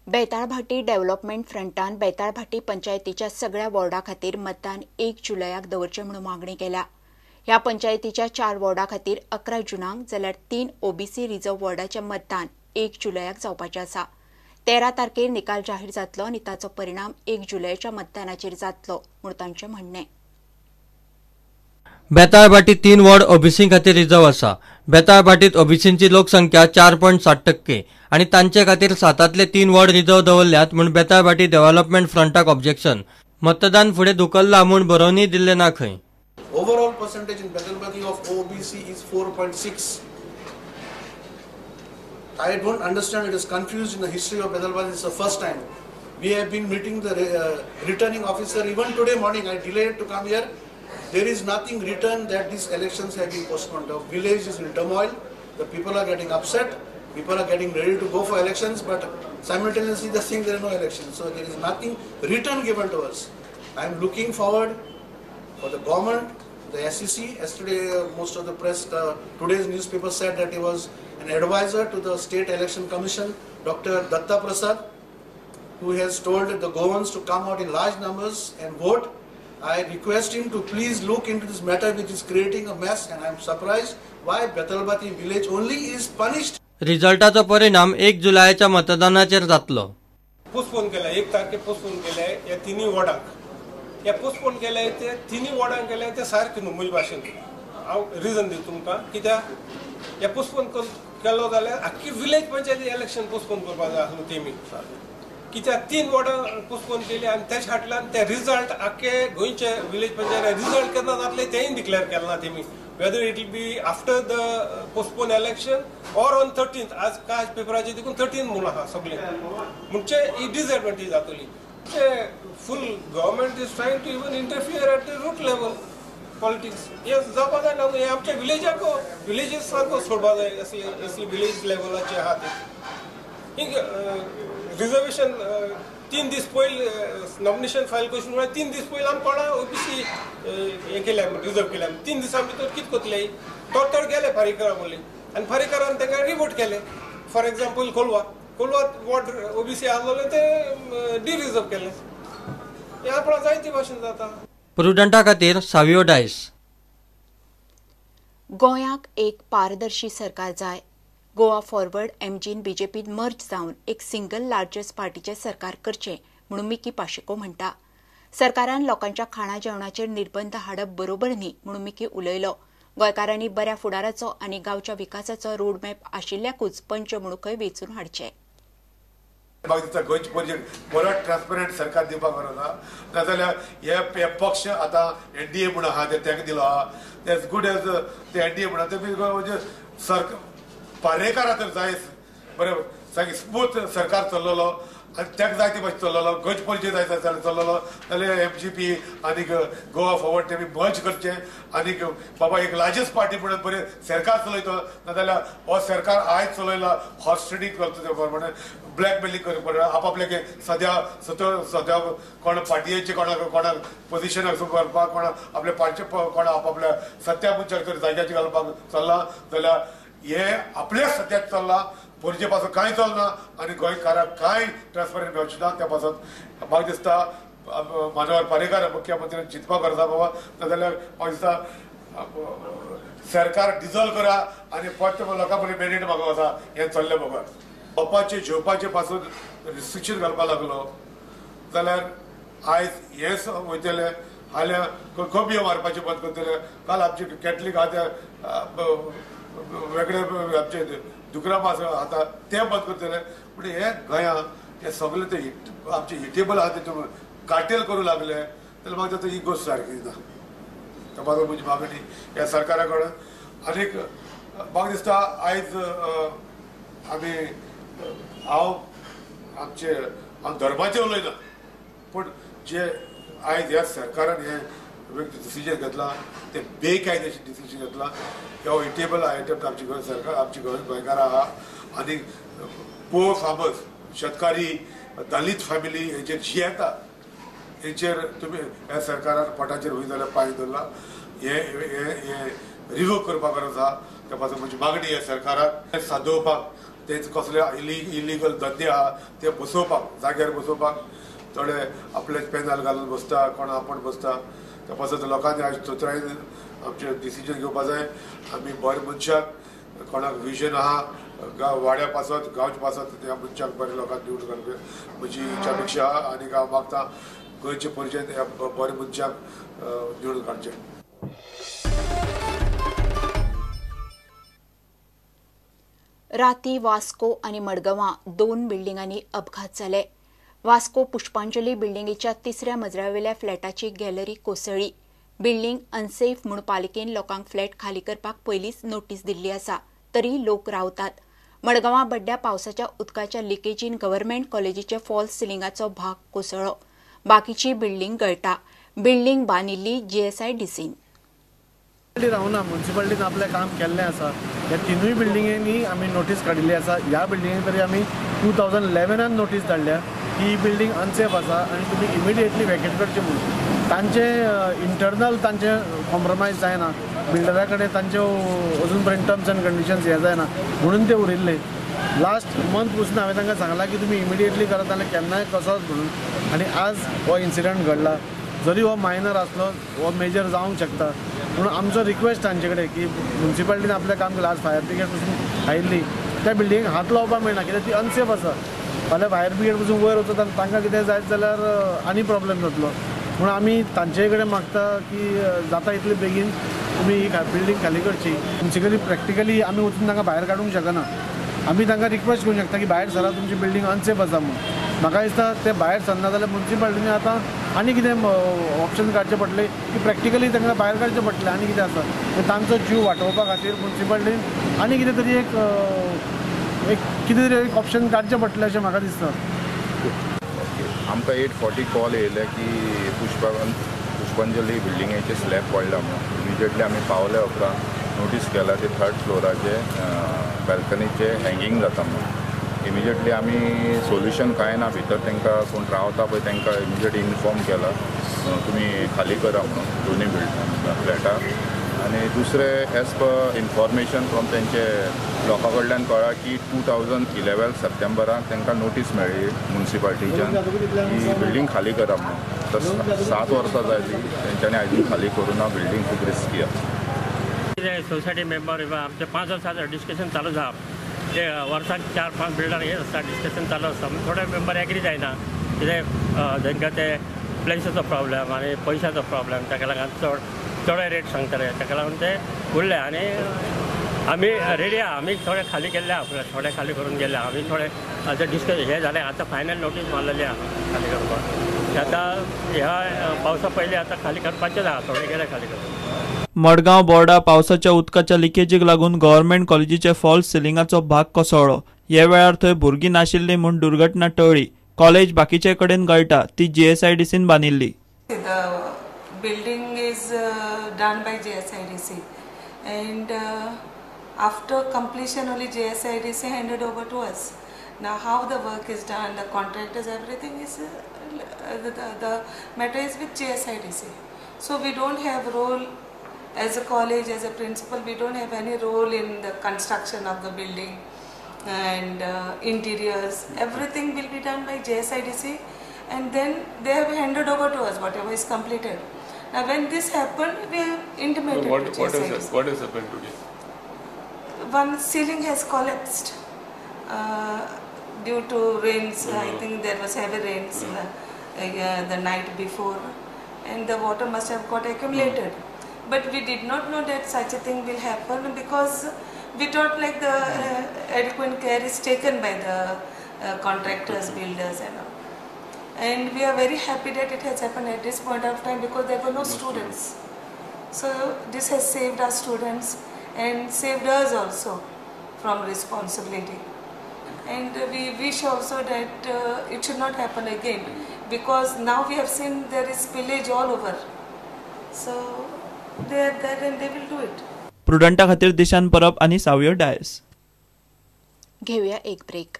Betalbatim development फ्रंटान Betalbatim पंचायतीच्या सगळ्या वॉर्डा खातीर मतदान 1 जुलयाक दवरचे म्हणून मागणी केल्या। ह्या पंचायतीच्या 4 वॉर्डा खातीर 11 जुनाक जाल्यार 3 ओबीसी रिझर्व वॉर्डाचे मतदान 1 जुलयाक जावपाचे आसा। 13 तारखेर निकाल जाहीर जातलो आनी ताचो परिणाम 1 जुलयाच्या मतदानाचेर जातलो म्हूण तांचें म्हणणें। बेताळभाटी 3 वॉर्ड ओबीसी खातीर रिझर्व आसा। बेताळभाटीत ओबीसींची लोकसंख्या 4.7% आणि तांचे खातीर 7तले 3 वॉर्ड रिझर्व दवरल्यात म्हूण बेताळभाटी डेव्हलपमेंट फ्रंटाक ऑब्जेक्शन। मतदान फुडें धुकल्ला म्हूण बरोवनी दिल्ले ना खंय। Overall percentage in Betalbati of OBC is 4.6. I don't understand, it is confused in the history of Betalbati. It's the first time. We have been meeting the returning officer. Even today morning I delayed to come here. There is nothing written that these elections have been postponed. The village is in turmoil. The people are getting upset. People are getting ready to go for elections, but simultaneously they think there are no elections. So there is nothing written given to us. I am looking forward for the government, the SEC. Yesterday, most of the press, today's newspaper said that he was an advisor to the State Election Commission, Dr. Datta Prasad, who has told the Goans to come out in large numbers and vote. I request him to please look into this matter, which is creating a mess, and I am surprised why Betalbati village only is punished. रिझल्टाचो परिणाम 1 जुलयाच्या मतदानाचेर जातलो। Postpone केला 1 तारखेर postpone केले या तिन्ही वॉर्डाक। या postpone केले ते तिन्ही वॉर्डांक केले ते सारके न्हू म्हजे भाशेन। हांव रिजन दिता तुमकां कित्याक या पोस्टपोन केलो जाल्यार आख्खी विलेज पंचायती इलेक्शन पोस्टपोन करपाक जाय आसलें तेमी। कित्याक 3 वॉर्डां पोस्टपोन केली आनी तेच्या फाटल्यान ते रिजल्ट आख्खे गोंयचे विलेज पंचायत रिजल्ट केन्ना जातले तेंय डिक्लेअर केलें ना तेमी। Whether it will be after the postponed election or on 13th, आज काज पेपराचे देखून 13th म्हणून आहा सगळे म्हणजे ही डिसएडवांटेज जातली। Full government is trying to even interfere at the root level politics. हे जावपा जायना हे आमच्या विलेजेस सारको सोडपा जाय असले विलेज लेवलाचे आहा ते। रिजर्वेशन 3 दीस पयलीं नॉमिनेशन फायल करचे म्हळ्यार 3 दीस पयलीं आमी कोणा ओबीसी हे केल्या रिजर्व केल्या 3 दिसां भितर कितें कोतले तोड गेले फारीकरा बोली आनी फारीकरान तांकां रिवोट केले। For example Colva ward OBC आसलेले ते डिरिजर्व केले। हे आपणा जायते भाशेन जाता। प्रुडंटा खातीर सावियो डायस। गोंयाक एक पारदर्शी सरकार जाय। गोवा फॉरवर्ड एमजीन बीजेपीत मर्ज जावन एक सिंगल लार्जस्ट पार्टीचे सरकार करचें म्हणून मिकी पाशिको म्हणटा। सरकारान लोकांच्या खाणा जेवणाचेर निर्बंध हाडप बरोबर न्ही म्हणून मिकी उलयलो। गोंयकारांनी बऱ्या फुडाराचो आनी गांवच्या विकासाचो रोडमॅप आशिल्ल्याकूच पंच म्हणूनय वेंचून हाडचे। गोंयचे बरो ट्रान्सपरंट सरकार दिवपाक गरज नाजाल्यार हे पक्ष आतां एनडीए म्हणून आहा तेका दिलो आहा एज गूड एज ते एनडीए म्हणून ते सरकार पारेकार तर जाय बरें सारकें स्मूथ सरकार चल्लोलो आनी तेका जाय ते भाशेन चल्लोलो गोंयचे पयलीं जाय चल्लोलो जाल्यार एमजीपी आनी गोवा फॉरवर्ड तेमी मर्ज करचे आनी बाबा एक लार्जस्ट पार्टी म्हणून बरें सरकार चलयता नाजाल्यार हो सरकार आयज चलयला हॉर्स ट्रेडिंग करता म्हणजे ब्लॅकमेलिंग करपाक आपआपले सद्या कोण पार्टीचे कोणाक पोजिशनाक करपाक कोणा आपले पार्टी कोणा आपआपल्या सत्या मुचार जाग्याचेर घालपाक चल्ला जाल्यार हे आपल्या सत्याक चल्ला पोरचे पासून कांय चलना आनी गोंयकारांक कांय ट्रान्सपरंट मेळचें ना त्या पासून म्हाका दिसता मनोहर पर्रीकार मुख्यमंत्र्यान चिंतपाक गरजा बाबा नाजाल्यार म्हाका दिसता सरकार डिजॉल्व करा आनी फक्त लोकां बरें मॅन्डेट मागो आसा हें चल्लें बाबा। खावपाचे जेवपाचे पासून रिस्ट्रिक्शन घालपाक लागलो जाल्यार आयज हें वयतले हाल्यार खोबयो मारपाचें बंद करतले। काल आमचे कॅथलीक आहा ते वेगळे आमचे दुकरां मास आता ते बंद करतले म्हणजे हे गोंयां हे सगळे ते आमचे हिटेबल आहा ते कार्टेल करूं लागले जाल्यार म्हाका दिसता ही गोश्ट सारकी ना। त्या खातीर म्हजी मागणी ह्या सरकारा कडेन आनीक म्हाका दिसता आयज आमी हांव धर्माचें उलयना पूण जे आयज ह्या सरकारान हे डिसिजन घेतला ते बेकायदेशीर डिसिजन घेतला ह्यो हिटेबल आयटम आमची गोंय सरकार आमची गोंयकारां आहा आनी पुअर फार्मर्स शेतकारी दलित फॅमिली हेचेर जियेता हेचेर तुमी ह्या सरकारान पोटाचेर हूंय जाल्यार पांय दवरला हे रिवोक करपाक गरज आहा। त्या पासून म्हजी मागणी ह्या सरकाराक सादोवपाक ते कसले इलिगल धंदे आहा ते बसोवपाक जाग्यार बसोवपाक थोडे आपले पॅनल घालून बसता कोण आपण बसता त्या पासत लोकांनी आज चोत्रायन आमचे डिसिजन घेवपाक जाय आमी बरे मनशाक कोणाक विजन आहा वाड्या पासत गांवच्या पासत त्या मनशाक बरे लोकांक निवडून घालप म्हजी इच्छा अपेक्षा आहा आनी हांव मागता गोंयचे परिचय ह्या बरे मनशाक निवडून काडचे. राती वास्को आणि मडगांवां 2 बिल्डिंगांनी अपघात जाले. वास्को पुष्पांजली बिल्डिंगेच्या 3ऱ्या मजल्यावेल्या फ्लॅटाची गॅलरी कोसळ्ळी. बिल्डिंग अनसेफ म्हूण पालिकेन लोकांक फ्लॅट खाली करपाक पयलींच नोटीस दिल्ली आसा, तरी लोक रावतात. मडगांवां बड्ड्या पावसाच्या उदकाच्या लिकेजीन गव्हर्मेंट कॉलेजीच्या फॉल्स सिलिंगाचो भाग कोसळ्ळो. बाकीची बिल्डिंग गळटा. बिल्डिंग बांदिल्ली GSIDCन. रावना म्युन्सिपालिटीन आपलें काम केल्लें आसा. ह्या 3 बिल्डिंगेनी आमी नोटीस काडिल्ली आसा. ह्या बिल्डिंगेक तरी आमी 2011 नोटीस धाडल्या की ही बिल्डिंग अनसेफ आसा आनी तुमी इमिडिएटली वॅकेट करचें म्हणून. तांचे इंटरनल तांचे कॉम्प्रोमायज जायना, बिल्डरा कडेन तांच्यो अजून पर्यंत टर्म्स एंड कंडिशन्स हे जायना म्हणून ते उरयल्ले. लास्ट मंथ पसून हांवें तांकां सांगलां की तुमी इमिडिएटली करात जाल्यार केन्नाय कसोच म्हणून. आनी आज हो इन्सिडंट घडला. जरी हो मायनर आसलो हो मेजर जावंक शकता म्हणून आमचो रिक्वेस्ट तांचे कडेन की म्युन्सिपालिटीन आपलें काम केलां. आज फायर ब्रिगेड पसून आयिल्ली त्या बिल्डिंगेक हात लावपाक मेळना कित्याक ती अनसेफ आसा. फाल्यां फायर ब्रिगेड पसून वयर वचत आनी तांकां कितें जायत जाल्यार आनी प्रॉब्लेम जातलो म्हणून आमी तांचे कडेन मागता की जाता इतले बेगीन तुमी ही बिल्डिंग खाली करची. म्युन्सिपली प्रॅक्टिकली आमी वचून तांकां भायर काडूंक शकना. आमी तांकां रिक्वेस्ट करूंक शकता की भायर सरा तुमची बिल्डिंग अनसेफ आसा म्हणून. म्हाका दिसता ते भायर सरना जाल्यार म्युन्सिपालिटीनी आतां आनी कितें ऑप्शन काडचें पडटलें की प्रॅक्टिकली तांकां भायर काडचें पडटलें. आनी कितें आसा तांचो जीव वाटावपा खातीर म्युन्सिपालिटीन आनी कितें तरी एक कितें तरी एक ऑप्शन काडचें पडटलें अशें म्हाका दिसता. आमकां 8:40 कॉल येयले की पुष्पांजली बिल्डिंगेचे स्लॅब पडला म्हणून. इमिजिएटली आमी पावले उपरांत नोटीस केला ते 3rd फ्लोराचे बॅल्कनीचे हँगींग जाता म्हणून. इमिजिएटली आमी सोल्युशन कांय ना भितर तांकां कोण रावता पळय तांकां इमिजिएटली इन्फॉर्म केला तुमी खाली करा म्हणून दोनी फ्लॅटाक. आनी दुसरें एज पर इन्फॉर्मेशन फ्रॉम तेंचे लोकां कडल्यान कळ्ळा की 2011 सप्टेंबराक तांकां नोटीस मेळ्ळी म्युन्सिपालिटीच्यान की बिल्डींग खाली करा म्हणून. तर 7 वर्सां जाली तेंच्यांनी आजून खाली करूं ना. बिल्डींग खूब रिस्की आसा. सोसायटी मेंबर आमचे 5 वर्सांचें डिस्कशन चालू जा. ते वर्साक 4-5 बिल्डर हे आसता डिस्कशन चालू आसता. थोडे मेंबर एग्री जायना कित्याक तांकां ते प्लेसाचो प्रॉब्लेम आनी पयशाचो प्रॉब्लेम ताका लागून चड रेट सांगताले ताका लागून ते उरले. आनी आमी रेडी आहा. आमी थोडे खाली केल्ले आहा थोडे खाली करून गेले. आमी थोडे आतां डिस्कस हे जालें. आतां फायनल नोटीस मारलेली आहा खाली करपाक. आतां ह्या पावसा पयलीं आतां खाली करपाचेच आहा. थोडे गेले खाली करपाक. मडगांव बोर्डा पावसाच्या उदकाच्या लिकेजीक लागून गव्हर्मेंट कॉलेजीचे फॉल्स सिलिंगाचो भाग कोसळ्ळो. ह्या वेळार थंय भुरगीं नाशिल्लीं म्हूण दुर्घटना टळ्ळी. कॉलेज बाकीचे कडेन गळटा ती GSIDCन बांदिल्ली. Building is done by GSIDC and after completion only GSIDC handed over to us. Now how the work is done, the contractors, everything is the matter is with GSIDC. So we don't have role as a college, as a principal, we don't have any role in the construction of the building and interiors. Everything will be done by GSIDC and then they have handed over to us whatever is completed. Now when this happened, we intimated to GSIDC. What has happened today? One ceiling has collapsed due to rains. I think there was heavy rains the night before and the water must have got accumulated. But we did not know that such a thing will happen because we thought like the adequate care is taken by the contractors, builders and all. And we are very happy that it has happened at this point of time because there were no students. So this has saved our students and saved us also from responsibility. And we wish also that it should not happen again because now we have seen there is spillage all over. So they are there and they will do it. प्रुडंटा खातीर दिशान परब आनी सावयो डायस. घेऊया एक break.